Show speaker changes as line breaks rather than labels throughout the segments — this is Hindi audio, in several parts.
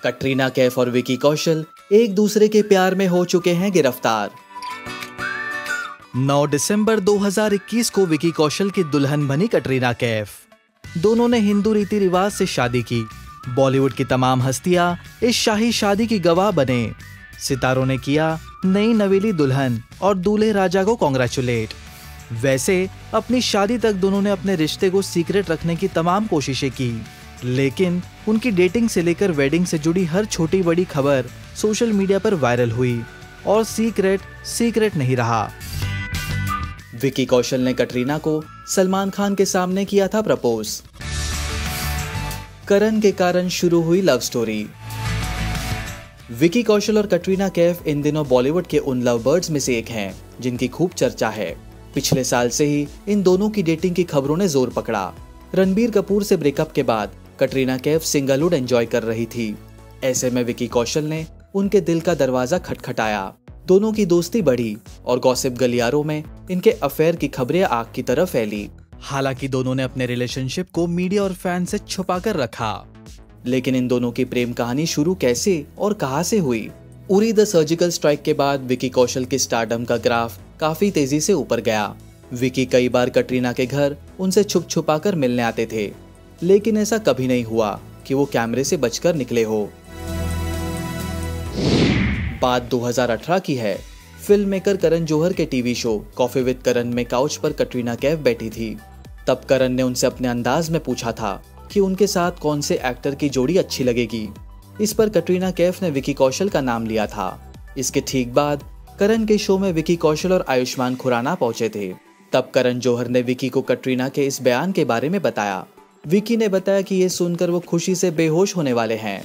कटरीना कैफ और विकी कौशल एक दूसरे के प्यार में हो चुके हैं गिरफ्तार। 9 दिसंबर 2021 को विकी कौशल की दुल्हन बनी कटरीना कैफ। दोनों ने हिंदू रीति रिवाज से शादी की। बॉलीवुड की तमाम हस्तियां इस शाही शादी की गवाह बने। सितारों ने किया नई नवेली दुल्हन और दूल्हे राजा को कॉन्ग्रेचुलेट। वैसे अपनी शादी तक दोनों ने अपने रिश्ते को सीक्रेट रखने की तमाम कोशिशें की, लेकिन उनकी डेटिंग से लेकर वेडिंग से जुड़ी हर छोटी बड़ी खबर सोशल मीडिया पर वायरल हुई और सीक्रेट नहीं रहा। विकी कौशल ने कटरीना को सलमान खान के सामने किया था प्रपोज। करण के कारण शुरू हुई लव स्टोरी। विकी कौशल और कटरीना कैफ इन दिनों बॉलीवुड के उन लव बर्ड्स में से एक हैं जिनकी खूब चर्चा है। पिछले साल से ही इन दोनों की डेटिंग की खबरों ने जोर पकड़ा। रणबीर कपूर से ब्रेकअप के बाद कटरीना कैफ सिंगलहुड एंजॉय कर रही थी। ऐसे में विकी कौशल ने उनके दिल का दरवाजा खटखटाया। दोनों की दोस्ती बढ़ी और गॉसिप गलियारों में इनके अफेयर की खबरें आग की तरह फैली। हालांकि दोनों ने अपने रिलेशनशिप को मीडिया और फैन से छुपा कर रखा। लेकिन इन दोनों की प्रेम कहानी शुरू कैसे और कहां से हुई? उरी द सर्जिकल स्ट्राइक के बाद विकी कौशल की स्टारडम का ग्राफ काफी तेजी से ऊपर गया। विकी कई बार कटरीना के घर उनसे छुप छुपा कर मिलने आते थे, लेकिन ऐसा कभी नहीं हुआ कि वो कैमरे से बचकर निकले हो। बात 2018 की है। फिल्म मेकर करण जौहर के टीवी शो कॉफी विद करण में काउच पर कटरीना कैफ बैठी थी। तब करण ने उनसे अपने अंदाज में पूछा था कि उनके साथ कौन से एक्टर की जोड़ी अच्छी लगेगी। इस पर कटरीना कैफ ने विकी कौशल का नाम लिया था। इसके ठीक बाद करण के शो में विकी कौशल और आयुष्मान खुराना पहुंचे थे। तब करण जौहर ने विकी को कटरीना के इस बयान के बारे में बताया। विकी ने बताया कि ये सुनकर वो खुशी से बेहोश होने वाले हैं।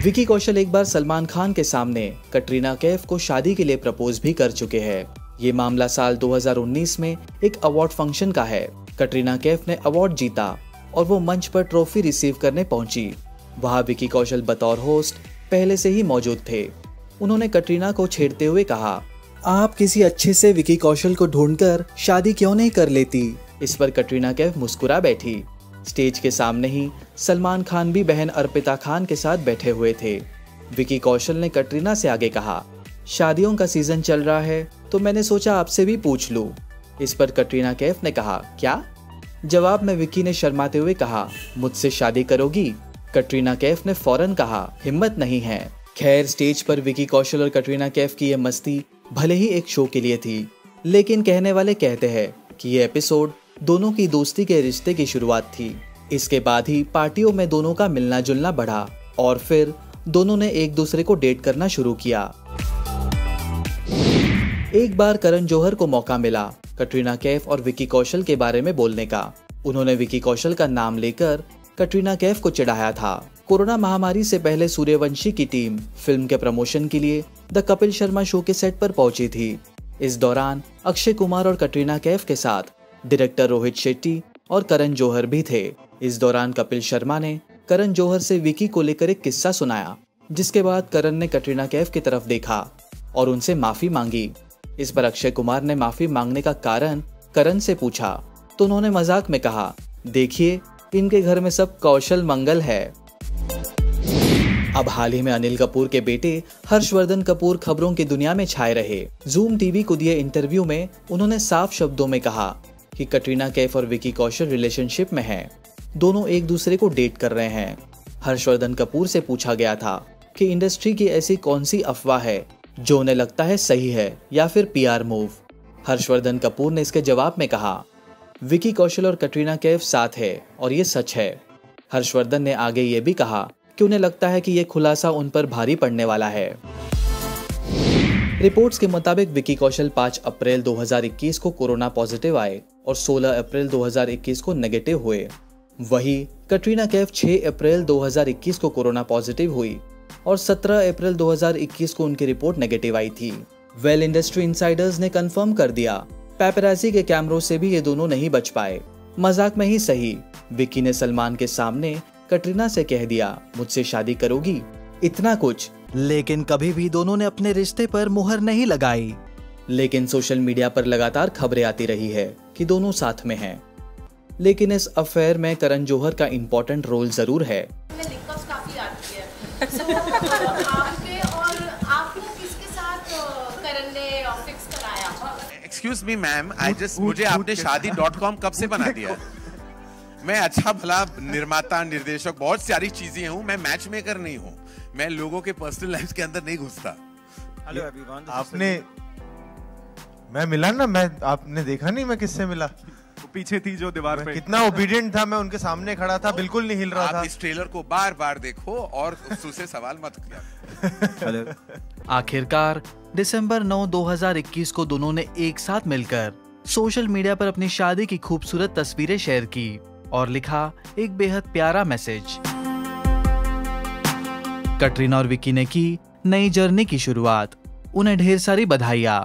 विकी कौशल एक बार सलमान खान के सामने कटरीना कैफ को शादी के लिए प्रपोज भी कर चुके हैं। ये मामला साल 2019 में एक अवार्ड फंक्शन का है। कटरीना कैफ ने अवार्ड जीता और वो मंच पर ट्रॉफी रिसीव करने पहुंची। वहां विकी कौशल बतौर होस्ट पहले से ही मौजूद थे। उन्होंने कटरीना को छेड़ते हुए कहा, आप किसी अच्छे से विकी कौशल को ढूंढकर शादी क्यों नहीं कर लेती? इस पर कटरीना कैफ मुस्कुरा बैठी। स्टेज के सामने ही सलमान खान भी बहन अर्पिता खान के साथ बैठे हुए थे। विकी कौशल ने कटरीना से आगे कहा, शादियों का सीजन चल रहा है तो मैंने सोचा आपसे भी पूछ लूं। इस पर कटरीना कैफ ने कहा, क्या? जवाब में विकी ने शर्माते हुए कहा, मुझसे शादी करोगी? कटरीना कैफ ने फौरन कहा, हिम्मत नहीं है। खैर, स्टेज पर विकी कौशल और कटरीना कैफ की ये मस्ती भले ही एक शो के लिए थी, लेकिन कहने वाले कहते हैं कि ये एपिसोड दोनों की दोस्ती के रिश्ते की शुरुआत थी। इसके बाद ही पार्टियों में दोनों का मिलना जुलना बढ़ा और फिर दोनों ने एक दूसरे को डेट करना शुरू किया। एक बार करण जौहर को मौका मिला कटरीना कैफ और विकी कौशल के बारे में बोलने का। उन्होंने विकी कौशल का नाम लेकर कटरीना कैफ को चिढ़ाया था। कोरोना महामारी से पहले सूर्यवंशी की टीम फिल्म के प्रमोशन के लिए द कपिल शर्मा शो के सेट पर पहुंची थी। इस दौरान अक्षय कुमार और कटरीना कैफ के साथ डायरेक्टर रोहित शेट्टी और करण जौहर भी थे। इस दौरान कपिल शर्मा ने करण जौहर से विकी को लेकर एक किस्सा सुनाया, जिसके बाद करण ने कटरीना कैफ की तरफ देखा और उनसे माफी मांगी। इस पर अक्षय कुमार ने माफी मांगने का कारण करण से पूछा तो उन्होंने मजाक में कहा, देखिए इनके घर में सब कौशल मंगल है। अब हाल ही में अनिल कपूर के बेटे हर्षवर्धन कपूर खबरों की दुनिया में छाए रहे। जूम टीवी को दिए इंटरव्यू में उन्होंने साफ शब्दों में कहा कि कटरीना कैफ और विकी कौशल रिलेशनशिप में हैं। दोनों एक दूसरे को डेट कर रहे हैं। हर्षवर्धन कपूर से पूछा गया था कि इंडस्ट्री की ऐसी कौन सी अफवाह है जो उन्हें लगता है सही है या फिर पीआर मूव। हर्षवर्धन कपूर ने इसके जवाब में कहा, विकी कौशल और कटरीना कैफ साथ है और ये सच है। हर्षवर्धन ने आगे ये भी कहा कि उन्हें लगता है कि ये खुलासा उन पर भारी पड़ने वाला है। रिपोर्ट्स के मुताबिक विकी कौशल 5 अप्रैल 2021 को कोरोना पॉजिटिव आए और 16 अप्रैल 2021 को नेगेटिव हुए। वहीं कटरीना कैफ 6 अप्रैल 2021 को कोरोना पॉजिटिव हुई और 17 अप्रैल 2021 को उनकी रिपोर्ट नेगेटिव आई थी। वेल इंडस्ट्री इनसाइडर्स ने कंफर्म कर दिया, पैपराजी के कैमरों से भी ये दोनों नहीं बच पाए। मजाक में ही सही, विकी ने सलमान के सामने कटरीना से कह दिया, मुझसे शादी करोगी? इतना कुछ, लेकिन कभी भी दोनों ने अपने रिश्ते पर मुहर नहीं लगाई। लेकिन सोशल मीडिया पर लगातार खबरें आती रही है कि दोनों साथ में हैं। लेकिन इस अफेयर में करण जौहर का इंपॉर्टेंट रोल जरूर है।
आपके और आपको किसके साथ करण ने फिक्स कराया?
एक्सक्यूज मी मैम, मुझे आपने शादी.com कब से बना दिया? मैं अच्छा भला निर्माता, निर्देशक, बहुत सारी चीजें हूँ, मैं मैच मेकर नहीं हूँ। मैं लोगों के पर्सनल लाइफ के अंदर नहीं घुसता।
हेलो एवरीवन, मैं मिला ना, आपने देखा नहीं मैं किससे मिला?
वो पीछे थी जो दीवार पे।
कितना ओबीडियंट था, मैं उनके सामने खड़ा था, बिल्कुल नहीं हिल रहा था।
आप इस ट्रेलर को बार बार देखो और उससे सवाल मत किया।
आखिरकार दिसंबर 9, 2021 को दोनों ने एक साथ मिलकर सोशल मीडिया पर अपनी शादी की खूबसूरत तस्वीरें शेयर की और लिखा एक बेहद प्यारा मैसेज। कटरीना और विकी ने की नई जर्नी की शुरुआत, उन्हें ढेर सारी बधाइयां।